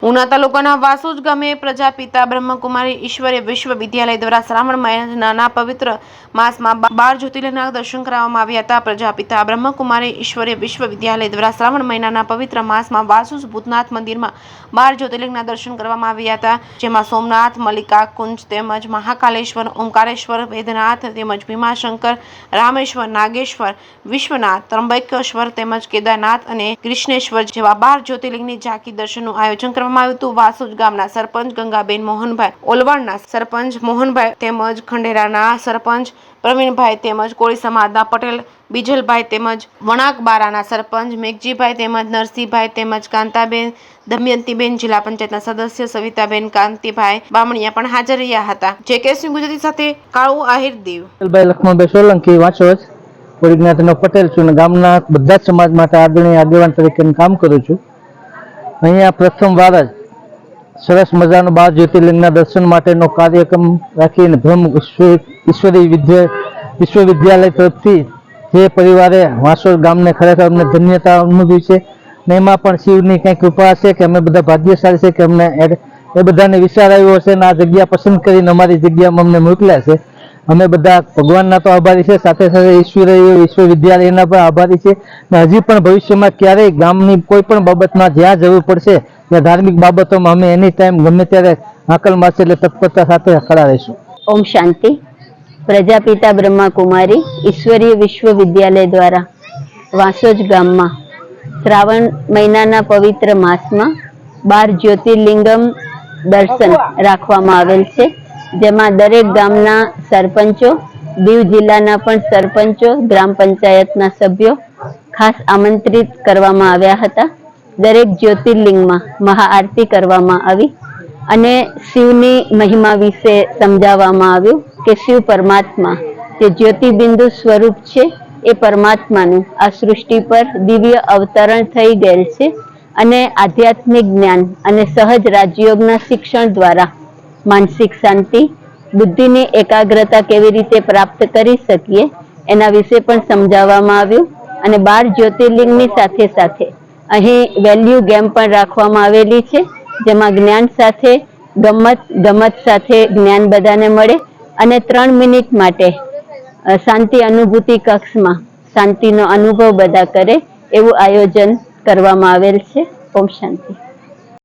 ઉના તાલુકાના વાસોજ ગામે પ્રજાપિતા બ્રહ્મકુમારી ઈશ્વરીય વિશ્વવિદ્યાલય દ્વારા શ્રાવણ મહિનાના પવિત્ર માસમાં 12 જ્યોતિર્લિંગના દર્શન કરવામાં આવ્યા હતા। પ્રજાપિતા બ્રહ્મકુમારી ઈશ્વરીય વિશ્વવિદ્યાલય દ્વારા શ્રાવણ મહિનાના પવિત્ર માસમાં વાસોજ ભૂતનાથ મંદિરમાં 12 જ્યોતિર્લિંગના દર્શન કરવામાં આવ્યા હતા, જેમાં સોમનાથ, મલ્લિકાર્જુન તેમજ મહાકાલેશ્વર, ઓમકારેશ્વર, વેદનાથ તેમજ ભીમાશંકર, રામેશ્વર, નાગેશ્વર, વિશ્વનાથ, ત્રંબકેશ્વર તેમજ કેદારનાથ અને કૃષ્ણેશ્વર જેવા 12 જ્યોતિર્લિંગની ઝાંકી દર્શનનું આયોજન કરવામાં આવ્યું હતું। વાસોજ ગામના સરપંચ ગંગાબેન મોહનભાઈ, ઓલવણના સરપંચ મોહનભાઈ તેમજ ખંડેરાના સરપંચ પ્રવીણભાઈ તેમજ કોળી સમાજના પટેલ બીજલભાઈ તેમજ વણાકબારાના સરપંચ મેઘજીભાઈ તેમજ નરસિંહભાઈ તેમજ કાંતાબેન, દમયંતીબેન, જિલ્લા પંચાયતના સદસ્ય સવિતાબેન, કાંતિભાઈ બામણીયા પણ હાજર રહ્યા હતા। જેકેસી ગુજરાતી સાથે કાળુ આહિર દેવ। લક્ષ્મણભાઈ સોલંકી, વાસોજ કોળી જ્ઞાતિનો પટેલ છું અને ગામના બધા જ સમાજ માટે આદરણીય આગેવાન તરીકે કામ કરું છું। અહીંયા પ્રથમવાર જ સરસ મજાનો 12 જ્યોતિર્લિંગના દર્શન માટેનો કાર્યક્રમ રાખીને બ્રહ્મ ઈશ્વરી વિશ્વવિદ્યાલય તરફથી જે પરિવારે વાસોજ ગામને ખરેખર અમને ધન્યતા અનુભવી છે ને એમાં પણ શિવની કંઈ કૃપા હશે કે અમે બધા ભાગ્યશાળી છે કે અમને એ બધાને વિચાર આવ્યો હશે ને આ જગ્યા પસંદ કરીને અમારી જગ્યામાં અમને મોકલ્યા છે। અમે બધા ભગવાનના તો આભારી છે, સાથે સાથે ઈશ્વરીય વિશ્વવિદ્યાલયના પણ આભારી છે ને હજી પણ ભવિષ્યમાં ક્યારેય ગામની કોઈ પણ બાબતમાં જ્યાં જરૂર પડશે ત્યાં ધાર્મિક બાબતોમાં અમે એની ટાઈમ ગમે ત્યારે હાકલ મારશે એટલે તત્પરતા સાથે ખડા રહીશું। ओम शांति। प्रजापिता ब्रह्मकुमारी ईश्वरीय विश्वविद्यालय द्वारा वासोज गाम में श्रावण महीना पवित्र मास में 12 ज्योतिर्लिंगम दर्शन राखवामां आवेल छे, जेमां दरेक गामना सरपंचो, दीव जिल्लाना पण सरपंचो, ग्राम पंचायतना सभ्यो खास आमंत्रित करवामां आव्या हता। दरेक ज्योतिर्लिंग में महाआरती करवामां आवी अने शिवनी महिमा विषे समजाववामां आव्युं के शिव परमात्मा जे ज्योतिबिंदु स्वरूप छे ए परमात्मानुं आ सृष्टि पर दिव्य अवतरण थई गयेल छे अने आध्यात्मिक ज्ञान अने सहज राजयोगना शिक्षण द्वारा मानसिक शांति, बुद्धिनी एकाग्रता केवी रीते प्राप्त करी सकीए एना विषे पण समजाववामां आव्युं अने 12 ज्योतिर्लिंगनी साथे साथे अहीं वेल्यू गेम पण राखवामां आवेली छे, जेमां ज्ञान साथे गमत साथे ज्ञान बधाने मळे अने 3 मिनिट माटे शांति अनुभूति कक्ष में शांतिनो अनुभव बधा करे एवुं आयोजन करवामां आवेल छे। ओम शांति।